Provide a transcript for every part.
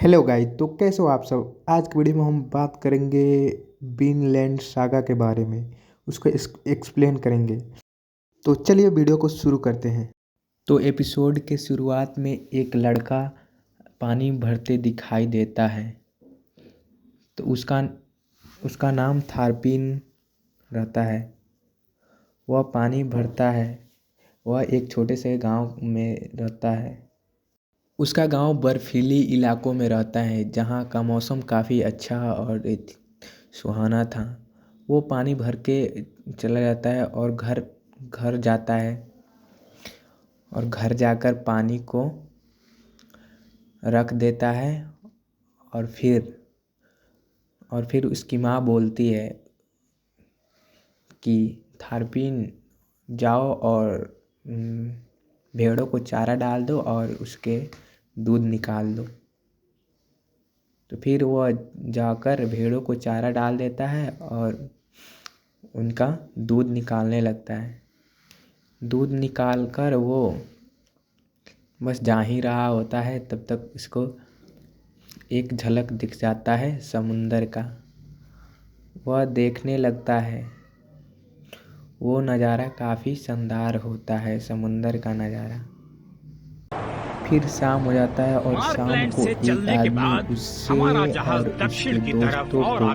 Hello guys, तो कैसे हो आप सब। आज की वीडियो में हम बात करेंगे विनलैंड सागा के बारे में। उसको एक्सप्लेन करेंगे। तो चलिए वीडियो को शुरू करते हैं। तो एपिसोड के शुरुआत में एक लड़का पानी भरते दिखाई देता है। तो उसका उसका नाम थारपीन रहता है। वह पानी भरता है। वह एक छोटे से गांव में रहता है। उसका गांव बर्फीली इलाकों में रहता है, जहां का मौसम काफ़ी अच्छा और सुहाना था। वो पानी भर के चला जाता है और घर घर जाता है और घर जाकर पानी को रख देता है। और फिर उसकी माँ बोलती है कि थारपीन जाओ और भेड़ों को चारा डाल दो और उसके दूध निकाल दो। तो फिर वह जाकर भेड़ों को चारा डाल देता है और उनका दूध निकालने लगता है। दूध निकाल कर वो बस जा ही रहा होता है, तब तक उसको एक झलक दिख जाता है समुंदर का। वह देखने लगता है। वो नज़ारा काफ़ी शानदार होता है, समुंदर का नज़ारा। फिर शाम हो जाता है और शाम को एक आदमी उससे और उसके दोस्तों को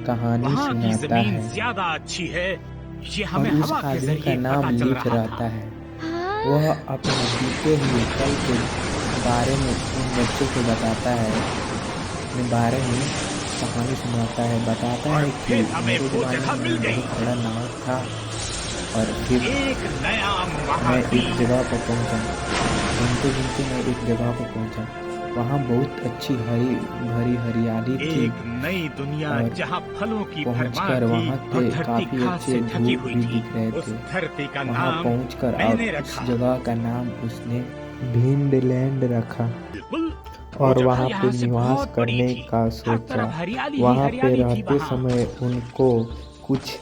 कहानी सुनाता है। ज्यादा अच्छी है। ये और हमें उस हवा के आदमी का जरिए नाम पता चल लीफ रहा रहता था। है। वह अपने बीते हुए कल के बारे में उन बच्चों को बताता है। अपने बारे में कहानी सुनाता है, बताता है कि फिर हमें मेरे वो ज़माने जगह में मिल गई। बहुत बड़ा नाव था और फिर एक नया मैं एक महाद्वीप। जगह पर पहुंचा। घूमते घूमते मैं एक जगह पर पहुंचा। वहाँ बहुत अच्छी हरी भरी हरियाली थी। एक नई दुनिया और जहाँ फलों की भरमार पहुंचकर थी वहाँ और के धरती काफ़ी घास अच्छे से ढकी झूठ हुई भी थी। दिख रहे उस थे। धरती का वहाँ नाम पहुंचकर और मैंने उस रखा। जगह का नाम उसने विंडलैंड रखा। बिल्कुल, वो और जगह वहाँ पे यहाँ से निवास बहुत बड़ी करने थी। का हर सोचा। तरफ हरियाली ही वहाँ पे हरियाली थी रहते वहाँ। समय उनको कुछ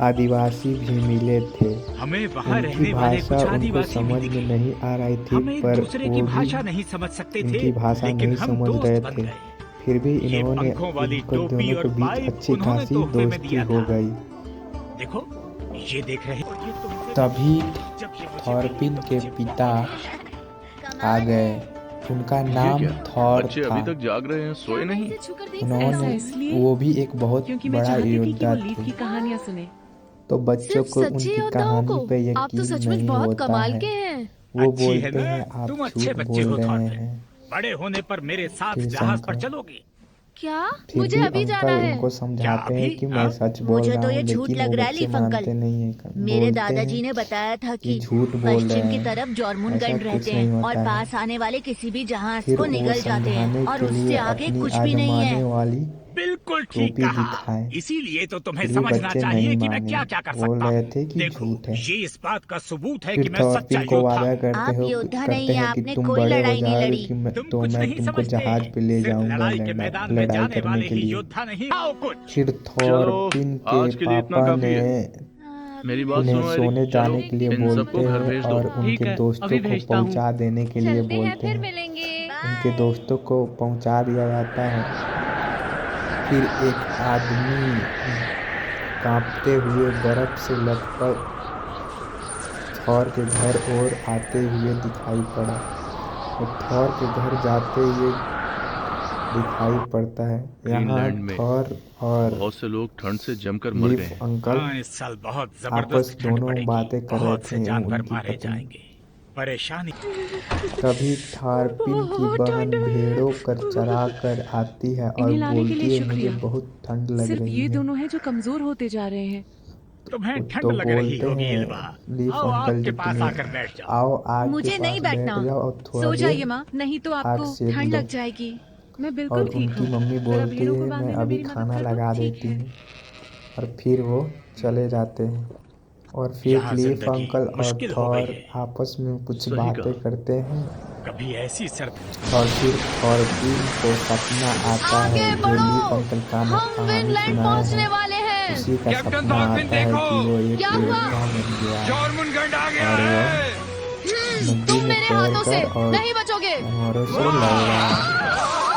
आदिवासी भी मिले थे। हमें वहाँ उनकी रहने वाले भाषा कुछ उनको आदिवासी भी समझ में दिखे। नहीं आ रही थी, हम एक पर दूसरे की वो भी भाषा नहीं समझ सकते थे, इनकी भाषा लेकिन नहीं हम समझ दोस्त रहे बन थे। गए। फिर भी ये इन्होंने पंखों वाली इनको टोपी दोनों और के बीच पाइप अच्छी उन्होंने खासी तोहफे में दोस्ती दिया हो था। गई। देखो, ये देख रहे हो। ये तुमसे तभी जब ये मुझे मिली थॉरपिन तो के मुझे पिता आ कमाल गए। है। उनका ये नाम क्या? थॉर बच्चे था। अभी तक जाग रहे हैं, सोए क्या मैं नहीं? इसे छूकर देख उन्होंने सकता ऐसा हूँ? इसलिए वो भी एक बहुत क्योंकि मैं बड़ा चाहती थी कि वो योद्धा लीफ थे। की कहानियां सुने। तो बच्चों सिर्फ को सच्चे उनकी योद्धाओं कहानी को? पे आप तो यकीन सचमुच नहीं बहुत होता कमाल है। के हैं। वो अच्छी है बोलते ना? हैं आप तुम अच्छे झूठ बच्चे बोल हो रहे थॉरपिन। हैं। बड़े होने पर मेरे साथ फिर जहाज पर शंकर चलोगी। क्या? फिर मुझे भी अभी जाना अंकल है? उनको क्या समझाते अभी? हैं कि मैं हाँ? सच बोल मुझे रहा तो ये हूँ, झूठ लेकिन लग वो रहा है बच्चे लीफ अंकल। मानते नहीं हैं। मेरे बोलते दादाजी हैं ने बताया था कि कि झूठ बोल रहे पश्चिम की हैं, तरफ ऐसा जॉर्मुनगंड रहते कुछ हैं नहीं और होता है। पास आने वाले किसी भी जहाज फिर को वो निगल जाते हैं समझाने और के लिए उससे आगे अपनी कुछ भी नहीं आजमाने है। वाली बिल्कुल ठीक टोपी कहा। दिखाए। इसीलिए तो तुम्हें फिर भी समझना बच्चे नहीं चाहिए कि मैं माने, क्या क्या कर बोल सकता रहे हूँ। थे कि देखो, झूठ है। ये इस बात का सबूत है फिर कि मैं सच्चा थॉरपिन को योद्धा वादा हूँ। आप योद्धा करते नहीं हैं, हैं कि आपने तुम कोई बड़े हो लड़ाई नहीं जाओगे लड़ी। कि तुम तो कुछ मैं नहीं तुमको समझते। जहाज पे ले सिर्फ जाऊंगा लड़ाई के मैदान में लड़ाई जाने करने वाले के ही लिए। योद्धा नहीं। आओ कुछ। फिर चलो, थॉरपिन के आज के लिए इतना पापा काफी ने है। मेरी बात उन्हें सुनो एरिक, सोने चलो जाने के लिए इन सबको बोलते घर हैं भेज दो। और ठीक उनके है, दोस्तों अभी को भेजता हूँ। पहुंचा देने के लिए चलते हैं, बोलते फिर हैं। मिलेंगे। उनके बाय। दोस्तों को पहुंचा दिया जाता है। फिर एक आदमी कांपते हुए बर्फ से लथपथ थॉर के घर ओर आते हुए दिखाई पड़ा। वो थॉर के घर जाते हुए दिखाई पड़ता है। यहाँ ग्रीनलैंड में थॉर और बहुत से लोग ठंड से जमकर मर गए लीफ हैं। अंकल हाँ, इस साल बहुत आपस जबरदस्त ठंड दोनों पड़ेगी। बातें कर रहे बहुत से थे, जानवर उनकी मारे पत्नी। जाएंगे। परेशानी। तभी थारपिन की ओह, ठंड बहन है। भेड़ों कर चरा कर आती है और इन्हें लाने के लिए बोलती है मुझे शुक्रिया। बहुत ठंड लग सिर्फ रही ये है। दोनों हैं जो कमजोर होते जा रहे हैं। तुम्हें ठंड तो लग रही बोलते होगी हैं इल्वा। लीफ आओ आग अंकल के जी, पास तुम्हें आकर बैठ जाओ। आओ आग के मुझे नहीं पास बैठ बैठना। जाओ और थोड़ा सो देर जाइए माँ, नहीं तो आग आपको सेक ठंड लो। लग जाएगी। मैं और बिल्कुल ठीक उनकी हूँ। मम्मी जरा बोलती भेड़ों को है मैं बांधने में अभी मेरी मदद खाना कर दो। लगा ठीक देती है। हूँ। और फिर वो चले जाते हैं। और फिर यहाँ लीफ जिंदगी अंकल और मुश्किल हो गई थॉर है। आपस में कुछ सही बातें कहा। करते हैं। कभी ऐसी सर्द। और फिर थॉरपीन को सपना आता है आगे जो बढ़ो, लीफ अंकल हम कहानी विनलैंड सुनाए हैं। पहुंचने वाले हैं। उसी का कैप्टन सपना थॉरपिन आता है देखो, कि वो एक क्या हुआ? योद्धा बन गया है। जॉर्मुनगंड आ गया और वह है। नदी तुम में मेरे हाथों से तैरकर और नहीं बचोगे। जानवरों से लड़ रहा है।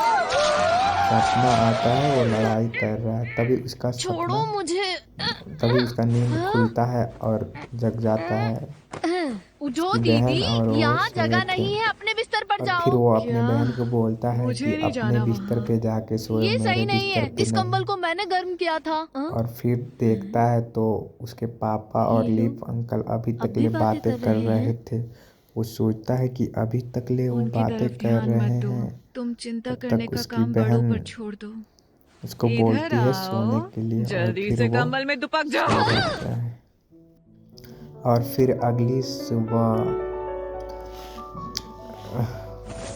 सपना आता है, वो लड़ाई कर रहा है। तभी उसका छोड़ो सपना मुझे। तभी उसका नींद खुलता है और जग जाता है। उठो उसकी दीदी, बहन और वो यहाँ सोए जगह थे। नहीं है, अपने बिस्तर पर और जाओ। फिर वो अपने क्या? बहन को बोलता है मुझे कि नहीं अपने जाना बिस्तर वहाँ। पे जाके सोए, ये मेरे सही नहीं बिस्तर है, पे इस नहीं। कंबल को मैंने गर्म किया था। और फिर देखता है तो उसके पापा और ये लीफ अंकल अभी अब तक भी ले बातें बातें कर कर रहे रहे हैं। थे। वो सोचता है कि अभी तक ले वो उनकी बातें तरफ कर ध्यान रहे मत दो, हैं। तुम चिंता तब करने तक का उसकी काम बड़ों बहन पर छोड़ दो। उसको इधर बोलती है सोने आओ, के लिए, और जल्दी फिर से वो कंबल में दुपक सो जाओ। जाता है। और फिर अगली सुबह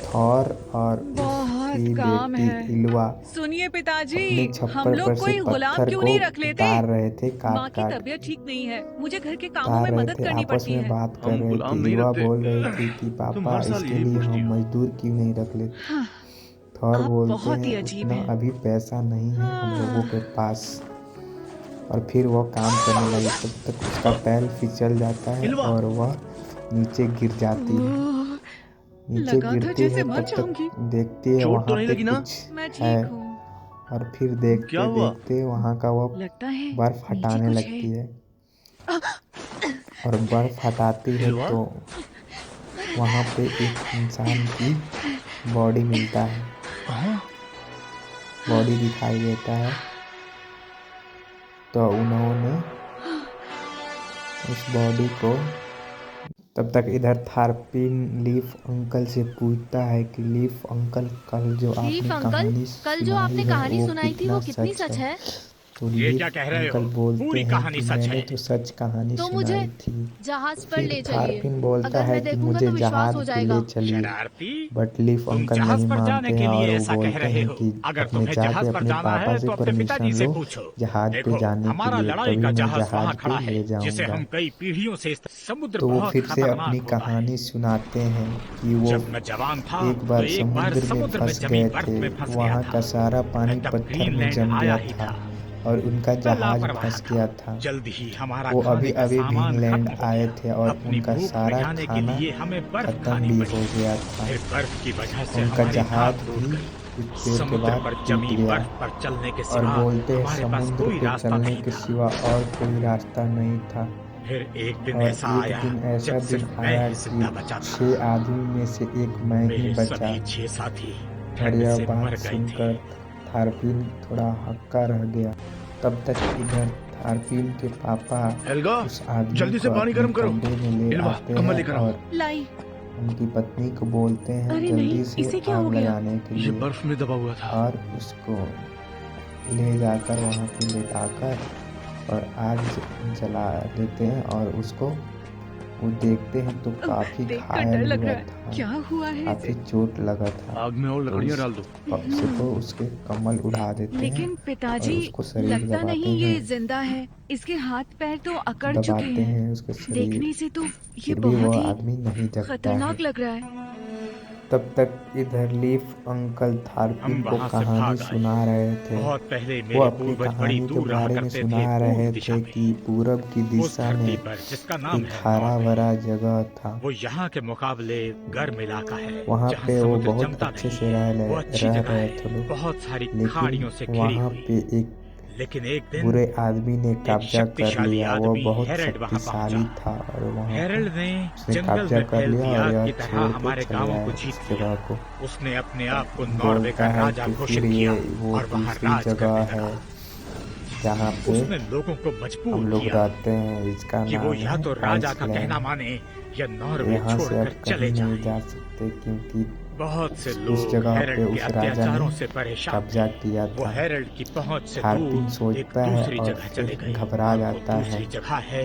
थॉर और बहुत उसकी काम बेटी है। इल्वा सुनिए पिताजी, अपने हम छप्पर पर लोग से कोई गुलाम पत्थर क्यों को नहीं रख लेते? उतार रहे थे, माँ काट की काट तबीयत ठीक नहीं है, मुझे घर के कामों उतार में रहे मदद थे। करनी आपस पड़ती में है। बात कर हम रहे गुलाम थे। नहीं इल्वा रखते। बोल रही थी कि तुम पापा, हर साल इसके यही लिए पूछती हम हो। मजदूर क्यों नहीं रख लेते। हाँ, थॉर आप बोलते बहुत ही हैं अजीब उतना हैं। अभी पैसा नहीं है हम लोगों के हाँ। पास। और फिर वह काम करने लगी। तब तक उसका पैर फिसल जाता है इल्वा। और वह नीचे गिर जाती है। ओह, नीचे लगा था गिरती जैसे है, मर तब तक जाऊंगी। देखती है चोट तो वहाँ नहीं पे लगी ना? कुछ मैं है। ठीक हूँ। और फिर क्या देखते हुआ? देखते वहाँ का वह लगता है बर्फ नीचे हटाने कुछ है। लगती है। और बर्फ हटाती है इल्वा, तो वहाँ पे एक इंसान की बॉडी मिलता है। हाँ? बॉडी दिखाई देता है। तो उन्होंने उस बॉडी को तब तक इधर थारपीन लीफ अंकल से पूछता है कि लीफ अंकल, कल जो लीफ आपने अंकल, कहानी कल जो सुनाई आपने है कहानी वो सुनाई थी वो कितना कितनी सच सच है। है? तो ये क्या लीफ कह रहे अंकल हो? बोलते पूरी हैं कहानी कि सच मैंने है। तो सच कहानी तो मुझे सुनाई थी। जहाज पर फिर ले चलिए। थारपीन बोलता अगर है मैं कि देखूंगा मुझे तो विश्वास हो जहाज पे ले जाएगा। चलिए। शरारती। बट लीफ तुम अंकल जहाज नहीं पर जाने मानते के हैं और लिए वो ऐसा कह बोलते रहे हैं हो। कि अगर अपने तुम्हें जाके जहाज पर अपने जाना पापा है से तो अपने परमिशन पिताजी से लो पूछो। जहाज पे देखो, जाने के हमारा लिए, लड़ाई तभी का मैं जहाज वहाँ जहाज पे खड़ा है, ले जिसे जाऊंगा। हम कई पीढ़ियों से समुद्र तो वो बहुत फिर से अपनी खतरनाक होता है। कहानी सुनाते हैं कि वो जब मैं जवान था एक तो बार एक बार समुद्र में समुद्र में फंस जमी गए बर्फ थे। में फंस गया वहाँ का था। सारा पानी मैं तब पत्थर में ग्रीनलैंड जम आया गया ही था था। और उनका कल आ जहाज पर रहा फंस था। गया था। जल्द ही हमारा वो अभी खाने का अभी सामान ग्रीनलैंड खत्म हो आए गया। थे और अपनी उनका भूख सारा मिटाने के खाना लिए हमें बर्फ खत्म खानी भी पड़ी। हो गया था। फिर बर्फ की वजह से उनका हमारी नाव जहाज टूट भी गई। कुछ देर के समुद्र बाद पर टूट जमी गया। बर्फ पर चलने के और सिवा बोलते हैं हमारे पास समुद्र कोई पे रास्ता चलने नहीं के था। सिवा और कोई रास्ता नहीं था। फिर एक दिन और ऐसा एक आया दिन ऐसा जब दिन सिर्फ मैं आया ही कि जिंदा बचा था। 6 आदमी में से एक मैं ही मेरे बचा। सभी 6 साथी और ठंड यह से बात मर गए थे। सुनकर थारपीन थोड़ा हक्का रह गया। तब तक इधर थारपीन के पापा एल्गा, उस आदमी जल्दी से को पानी अपने गर्म करो। कमरे में ले इल्वा, आते कंबल हैं लेकर आओ। और लाई। उनकी पत्नी को बोलते हैं अरे जल्दी नहीं, से इसे क्या हो आग गया? लगाने के ये लिए। बर्फ में दबा हुआ था। और उसको ले जाकर वहाँ पे लेटाकर और आग जला देते हैं। और उसको वो देखते हैं तो काफी देखकर डर घायल लग हुआ रहा है। था। क्या हुआ है काफी इसे? चोट लगा था। आग में और तो लकड़ियां उस डाल दो। पक्ष को उसके कमल उड़ा देते हैं लेकिन और पिताजी, उसको शरीर लगता दबाते नहीं हैं। ये जिंदा है। इसके हाथ पैर तो अकड़ चुके दबाते हैं। हैं उसके शरीर। देखने से तो ये फिर भी बहुत वह ही आदमी नहीं जगता है। खतरनाक लग रहा है। तब तक इधर लीफ अंकल थारपीन हम को वहां से कहानी भाग आए। सुना रहे थे। बहुत पहले वो मेरे अपनी पूर्वज बड़ी कहानी के दूर रहा बारे में करते सुना थे, रहे पूर्व दिशा थे में, कि पूरब की उस दिशा में धरती पर जिसका नाम एक है हरा नॉर्वे। भरा जगह था। वो यहाँ के मुकाबले गर्म इलाका है, वहाँ जहाँ पे वो समुद्र बहुत जमता अच्छे नहीं से है। वो अच्छी रह जगह रहे है, थे लोग। बहुत सारी लेकिन खाड़ियों से घिरी वहाँ हुई। पे एक लेकिन एक दिन बुरे आदमी ने एक कब्जा कर शक्तिशाली लिया। वो आदमी बहुत हेरल्ड वहां शक्तिशाली पहुंचा। था और वहाँ पे हेरल्ड ने उसने जंगल कब्जा में कर लिया फैलती और आग यह की तरह छोड़ के हमारे चले गांवों आए को इस जीत जगह लिया। को। उसने अपने आप को नॉर्वे बोलता का है राजा कि घोषित फिर किया वो और वहां दूसरी राज जगह करने है लगा। जहाँ पे उसने लोगों को हम मजबूर लोग किया रहते हैं। इसका कि वो नाम या है तो राजा का कहना आइसलैंड। माने या नॉर्वे यहाँ से अब छोड़कर चले कहीं नहीं जाएं। जा सकते क्योंकि बहुत से उस लोग जगह पे हेरल्ड के उस राजा ने अत्याचारों से परेशान कब्जा थे। किया वो था। हेरल्ड की पहुंच से थारपीन दूर एक सोचता है दूसरी और जगह फिर चले गए। घबरा और वो जाता है। दूसरी जगह है।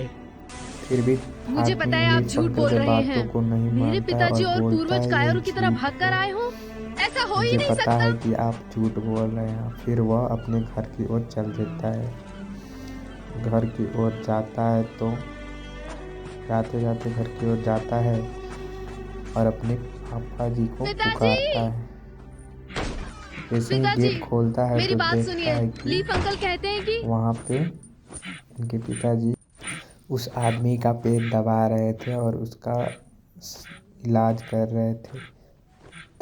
फिर भी मुझे पता है थारपीन आप लीफ झूठ अंकल बोल के रहे बातों हैं। को नहीं मेरे मानता है पिताजी और और बोलता पूर्वज है ये कायरों की तरह झूठ भाग कर है। आए हो, ऐसा हो ही मुझे नहीं पता सकता। है कि आप झूठ बोल रहे हैं। फिर वह अपने घर की ओर चल देता है। घर की ओर जाता है तो जाते जाते घर की ओर जाता है और अपने पापा जी को पिताजी! पुकारता है। जैसे ही पिताजी, गेट खोलता है मेरी तो बात देखता सुनिए। है कि लीफ अंकल कहते हैं कि वहाँ पे उनके पिताजी उस आदमी का पेट दबा रहे थे और उसका इलाज कर रहे थे।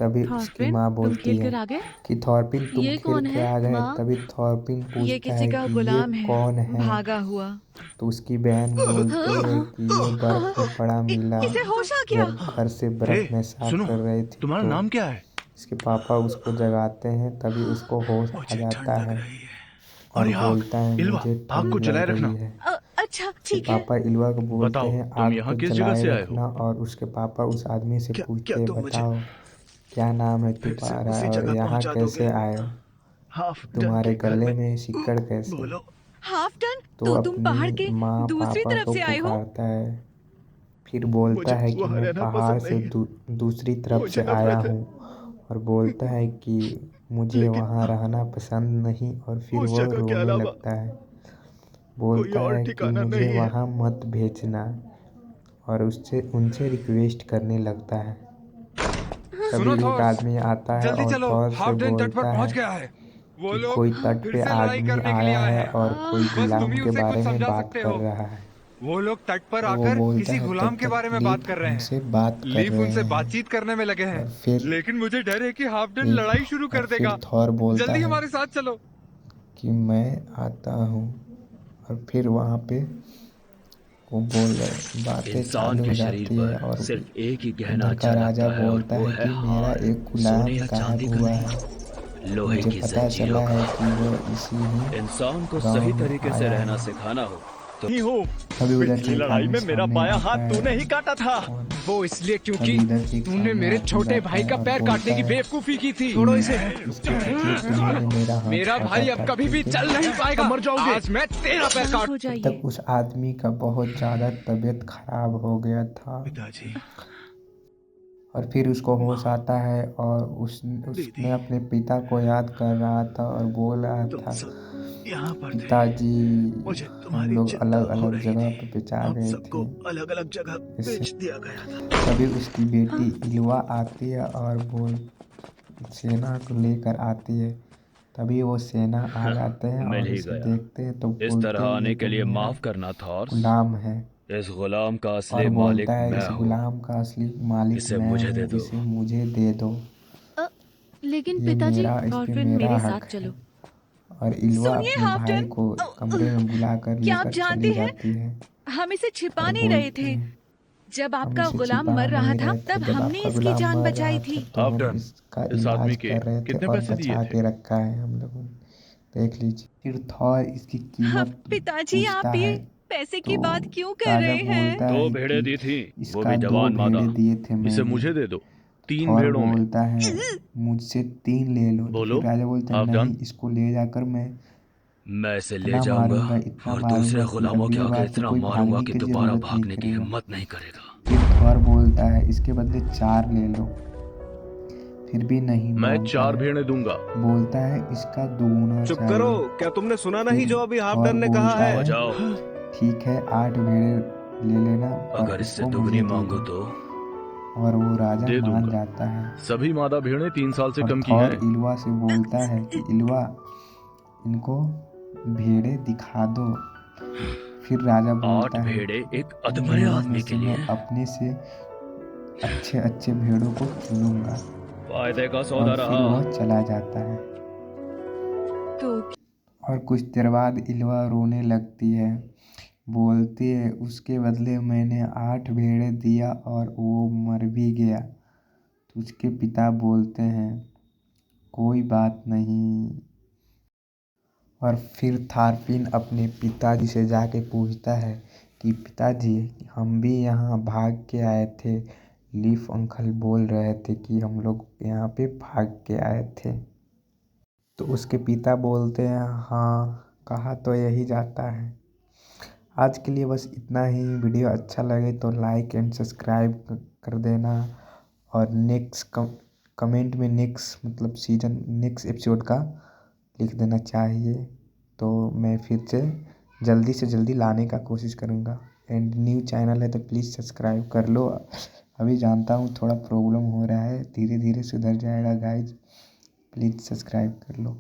तभी हाँ उसकी फ्रेंड, माँ तुम बोलती खेल है कर आ गए? कि थॉरपिन तुम ये खेल कौन के है आ गए। माँ? तभी थॉरपिन ये पूछता किसी है का कि ये गुलाम है, कौन है। भागा हुआ। तो उसकी बहन बोलती है कि ये बर्फ में पड़ा मिला इसे होश आ गया। जब घर से हे बर्फ में साफ सुनो, कर रही थी। तुम्हारा तो नाम क्या है? इसके पापा उसको जगाते हैं, तभी उसको होश आ मुझे ठंड जाता लग है रही है। और और ये आग, बोलता है इल्वा, मुझे आग को ठंड जलाए लग रही रखना। है। अच्छा उसके ठीक है। पापा इल्वा को बोलते बताओ, हैं तुम आग यहाँ को किस जगह जलाए से आए हो? रखना। और उसके पापा उस आदमी से क्या पूछते क्या हैं तुम मुझे बताओ क्या नाम है फिर से तुम्हारा उसी और जगह यहाँ पहुंचा कैसे दोगे? आए हो, हाफ डन तुम्हारे के घर गले में। में सिक्कड़ कैसे। बोलो। हाफ टन तो तो तुम पहाड़ अपनी के माँ दूसरी पापा तरफ को से आए हो। पुकारता है, फिर बोलता मुझे है कि वहां मैं रहना पहाड़ पसंद से नहीं है। दूसरी तरफ से मुझे आया नफरत है। हूँ। और बोलता है कि मुझे लेकिन वहाँ रहना पसंद नहीं। और फिर उस वो जगह के रोने अलावा लगता है, कोई बोलता और है कि ठिकाना मुझे नहीं है। वहाँ मत भेजना और उससे उनसे रिक्वेस्ट करने लगता है। तभी सुनो एक थॉर, आदमी आता है जल्दी और चलो, थॉर से हाफ डन तट पर बोलता पहुंच है गया है। वो कि लोग कोई तट फिर पे से लड़ाई आदमी करने के लिए आया आए है हैं। और कोई बस तुम गुलाम ही के उसे बारे कुछ में समझा बात सकते कर हो। रहा है। वो लोग तट पर तो वो आकर बोलता किसी है गुलाम तब के तक बारे में बात लीफ कर रहे हैं। उनसे बात कर लीफ रहे उनसे हैं। बातचीत करने में लगे हैं, और फिर लेकिन मुझे डर है कि हाफ डन लीफ लड़ाई शुरू और कर फिर देगा। थॉर बोलता जल्दी है हमारे साथ चलो। कि मैं आता हूँ। और फिर वहाँ पे वो बोल बातें इंसान चालू के हो शरीर जाती है पर और सिर्फ एक ही गहना उधर का अच्छा राजा लगता है और बोलता वो है है कि मेरा हार। एक सोने गुलाम या गायब चांदी का हुआ है। नहीं, लोहे मुझे की पता चला जंजीरों है का। कि वो इसी ही इंसान को गांव सही में तरीके से आया रहना है। सिखाना हो तो नहीं हो। तभी उधर से पिछली एक लड़ाई आदमी में मेरा सामने बायां हाथ आता है तूने ही काटा था। और वो इसलिए क्योंकि तभी इधर से एक तूने सामने मेरे आदमी छोटे आता भाई है का और पैर बोलता काटने की है बेवकूफी की थी। कि इसके पिछले तुम्हें ही मेरा हाथ मेरा काटा भाई अब था, कभी भी ठीक है। चल नहीं पाएगा। मर जाओगे। आज मैं तेरा पैर शांत काट। हो तब जाइए। तक उस आदमी का बहुत ज़्यादा तबीयत खराब हो गया था। पिताजी। और फिर उसको होश माँ। आता है और दीदी। उसने अपने पिता को याद कर रहा था और बोल रहा तुम था सब यहाँ पर थे। पिताजी मुझे हम तुम्हारी लोग चिंता अलग हो अलग रही जगह थी। पे बिछा हम गए सबको थे। अलग अलग जगह इससे बेच दिया गया था। तभी उसकी बेटी इल्वा आती है और बोल सेना को लेकर आती है। तभी वो सेना आ जाते हैं मिल और ही इसे गया। देखते हैं तो इस बोलते तरह हैं ये आने के तो लिए मेरा माफ करना थॉर्स। गुलाम है। इस गुलाम का और असली बोलता मालिक है मैं इस हूँ। गुलाम का असली मालिक इसे मैं मुझे दे हूँ, दो। इसे मुझे दे दो। लेकिन ये पिताजी। मेरा इस और पे फिर मेरा मेरे हक साथ है। चलो। और इल्वा सुनिए अपने हाफ भाई टन, को कमरे में बुलाकर क्या आप लेकर जानते चली हैं जाती है हम इसे छिपा और नहीं रहे बोलती थे। है जब हम आपका इसे गुलाम छिपा मर रहा नहीं था रहे थे। तब जब हमने आपका इसकी गुलाम जान मर बचाई रहा थी। था तो हाफ हम डन। इसका इस आदमी इलाज के कर रहे थे कितने और पैसे दिए बचा थे? के रखा है हम लोगों ने। देख लीजिए। फिर थॉर इसकी हाँ, कीमत पिताजी पूछता आप ये है पैसे की तो बात क्यों कर राजा रहे हैं। बोलता दो है भेड़ें कि दी थी, वो इसका भी 2 जवान मादा। भेड़े दिए थे इसे मैंने। मुझे दे दो, 3 थॉर भेड़ों में। बोलता है मुझसे 3 ले लो। तो बोलो, फिर राजा बोलता है हाफ डन। नहीं, इसको ले जाकर मैं मैं इसे ले इतना जाऊंगा और दूसरे मारूंगा कि गुलामों के अगली आगे बार तो इतना कोई मारूंगा भागने कि की दोबारा जरूरत नहीं भागने की करेगा। हिम्मत नहीं करेगा। फिर थॉर बोलता है इसके बदले 4 ले लो। फिर भी नहीं मैं मानता 4 है, भेड़ें दूंगा। बोलता है इसका दुगुना चुप करो। चाहिए। क्या तुमने सुना नहीं फिर जो अभी हाफ थॉर डन ने कहा बोलता है? हो है जाओ। ठीक है 8 भेड़े ले लेना पर अगर इससे इसको दुगनी मुझे दे मांगो दो। तो और वो राजा दे मान दूंगा। जाता है। सभी मादा भेड़ें 3 साल से और कम की थॉर हैं। इल्वा से बोलता है कि इल्वा इनको भेड़े दिखा दो। फिर राजा 8 बोलता है भेड़े एक इन अधमरे भेड़ों में आदमी से के लिए मैं अपने से अच्छे अच्छे भेड़ों को चुनूंगा। फायदे का सौदा और फिर रहा। वह चला जाता है। तो और कुछ देर बाद इल्वा रोने लगती है, बोलती है उसके बदले मैंने 8 भेड़े दिया और वो मर भी गया। तो उसके पिता बोलते हैं कोई बात नहीं। और फिर थारपिन अपने पिताजी से जाके पूछता है कि पिताजी हम भी यहाँ भाग के आए थे। लीफ अंकल बोल रहे थे कि हम लोग यहाँ पे भाग के आए थे। तो उसके पिता बोलते हैं हाँ कहा तो यही जाता है। आज के लिए बस इतना ही। वीडियो अच्छा लगे तो लाइक एंड सब्सक्राइब कर देना और नेक्स्ट कमेंट में नेक्स्ट मतलब नेक्स्ट एपिसोड का लिख देना चाहिए। तो मैं फिर से जल्दी लाने का कोशिश करूँगा। एंड न्यू चैनल है तो प्लीज़ सब्सक्राइब कर लो। अभी जानता हूँ थोड़ा प्रॉब्लम हो रहा है, धीरे धीरे सुधर जाएगा गाइज। प्लीज़ सब्सक्राइब कर लो।